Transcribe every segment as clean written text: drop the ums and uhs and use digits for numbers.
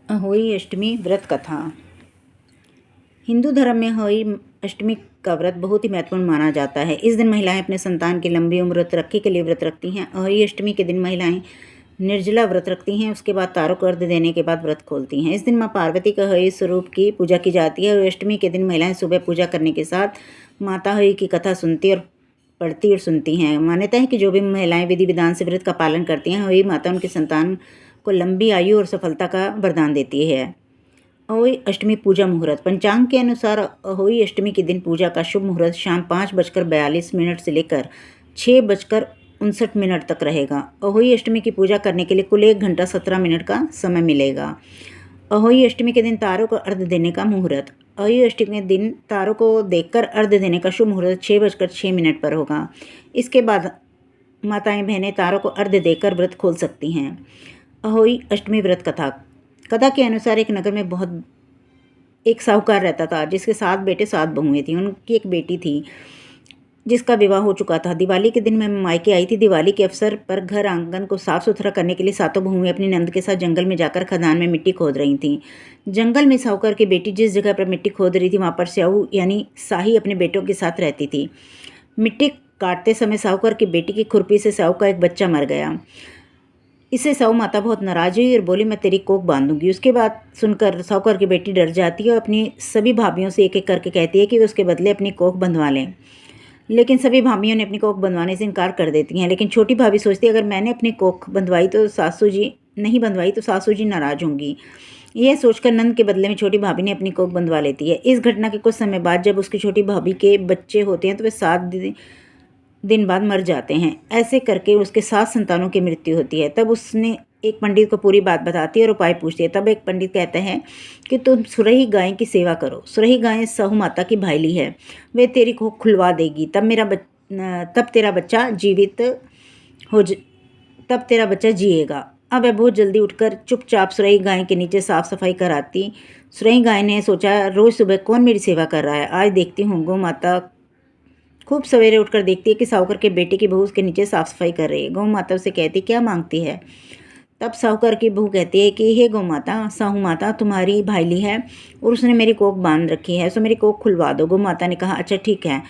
अहोई अष्टमी व्रत कथा। हिंदू धर्म में अहोई अष्टमी का व्रत बहुत ही महत्वपूर्ण माना जाता है। इस दिन महिलाएं अपने संतान की लंबी उम्र तरक्की के लिए व्रत रखती हैं। अहोई अष्टमी के दिन महिलाएं निर्जला व्रत रखती हैं। उसके बाद तारों को अर्घ्य देने के बाद व्रत खोलती हैं। इस दिन माँ पार्वती का अहोई स्वरूप की पूजा की जाती है। अहोई अष्टमी के दिन महिलाएं सुबह पूजा करने के साथ माता अहोई की कथा सुनती और पढ़ती और सुनती हैं। मान्यता है कि जो भी महिलाएं विधि विधान से व्रत का पालन करती हैं, अहोई माता उनकी संतान को लंबी आयु और सफलता का वरदान देती है। अहोई अष्टमी पूजा मुहूर्त। पंचांग के अनुसार अहोई अष्टमी के दिन पूजा का शुभ मुहूर्त शाम 5:42 से लेकर 6:59 तक रहेगा। अहोई अष्टमी की पूजा करने के लिए कुल 1 घंटा 17 मिनट का समय मिलेगा। अहोई अष्टमी के दिन तारों को अर्घ्य देने का मुहूर्त। अहोई अष्टमी के दिन तारों को देखकर अर्घ्य देने का शुभ मुहूर्त 6:06 पर होगा। इसके बाद माताएं बहनें तारों को अर्घ्य देकर व्रत खोल सकती हैं। अहोई अष्टमी व्रत कथा। कथा के अनुसार एक नगर में एक साहूकार रहता था, जिसके 7 बेटे 7 बहुएं थीं। उनकी एक बेटी थी जिसका विवाह हो चुका था। दिवाली के दिन मैं मायके आई थी। दिवाली के अवसर पर घर आंगन को साफ सुथरा करने के लिए 7 बहुएं अपनी नंद के साथ जंगल में जाकर खदान में मिट्टी खोद रही थीं। जंगल में साहूकार की बेटी जिस जगह पर मिट्टी खोद रही थी, वहाँ पर स्याऊ यानी साही अपने बेटों के साथ रहती थी। मिट्टी काटते समय साहूकार की बेटी की खुरपी से साहू का एक बच्चा मर गया। इससे साहू माता बहुत नाराज हुई और बोली, मैं तेरी कोख बांधूंगी। उसके बाद सुनकर साहूकार की बेटी डर जाती है और अपनी सभी भाभियों से एक एक करके कहती है कि वे उसके बदले अपनी कोख बंधवा लें। लेकिन सभी भाभियों ने अपनी कोख बंधवाने से इनकार कर देती हैं। लेकिन छोटी भाभी सोचती है, अगर मैंने अपनी कोख बंधवाई तो सासू जी नाराज होंगी। यह सोचकर नंद के बदले में छोटी भाभी ने अपनी कोख बंधवा लेती है। इस घटना के कुछ समय बाद जब उसकी छोटी भाभी के बच्चे होते हैं तो वे 7 दिन बाद मर जाते हैं। ऐसे करके उसके 7 संतानों की मृत्यु होती है। तब उसने एक पंडित को पूरी बात बताती है और उपाय पूछती है। तब एक पंडित कहता है कि तुम सुरही गाय की सेवा करो। सुरही गाय साहू माता की भाईली है, वे तेरी को खुलवा देगी। तब तेरा बच्चा जिएगा। अब वह बहुत जल्दी उठकर चुपचाप सुरही गाय के नीचे साफ सफाई कराती। सुरही गाय ने सोचा, रोज सुबह कौन मेरी सेवा कर रहा है, आज देखती हूँ। गौ माता खूब सवेरे उठकर देखती है कि साहूकार के बेटे की बहू उसके नीचे साफ सफाई कर रही है। गौ माता उसे कहती, क्या मांगती है? तब साहूकार की बहू कहती है कि हे गौ माता, साहू माता तुम्हारी भाईली है और उसने मेरी कोख बांध रखी है, सो मेरी कोख खुलवा दो। गौ माता ने कहा, अच्छा ठीक है।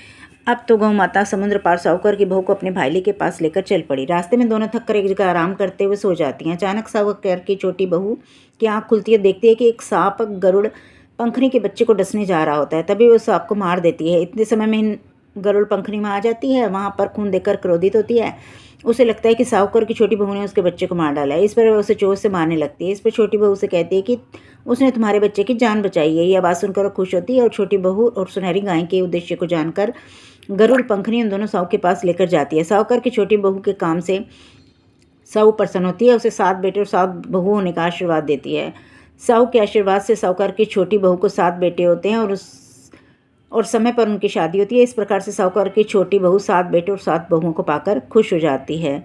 अब तो गौ माता समुद्र पार साहूकार की बहू को अपने भाईली के पास लेकर चल पड़ी। रास्ते में दोनों थक कर एक जगह आराम करते हुए सो जाती हैं। अचानक साहूकार की छोटी बहू की आँख खुलती है, देखती है कि एक सांप गरुड़ पंखनी के बच्चे को डसने जा रहा होता है। तभी वो सांप को मार देती है। इतने समय में गरुड़ पंखनी में आ जाती है। वहाँ पर खून देखकर क्रोधित होती है। उसे लगता है कि साहूकार की छोटी बहू ने उसके बच्चे को मार डाला है। इस पर वह उसे चोट से मारने लगती है। इस पर छोटी बहू से कहती है कि उसने तुम्हारे बच्चे की जान बचाई है। यह बात सुनकर वो खुश होती है और छोटी बहू और सुनहरी गाय के उद्देश्य को जानकर गरुड़ पंखनी उन दोनों साहू के पास लेकर जाती है। साहूकार की छोटी बहू के काम से साहू प्रसन्न होती है। उसे 7 बेटे और 7 बहू होने का आशीर्वाद देती है। साहू के आशीर्वाद से साहूकार की छोटी बहू को 7 बेटे होते हैं और समय पर उनकी शादी होती है। इस प्रकार से साहूकार की छोटी बहू 7 बेटे और 7 बहुओं को पाकर खुश हो जाती है।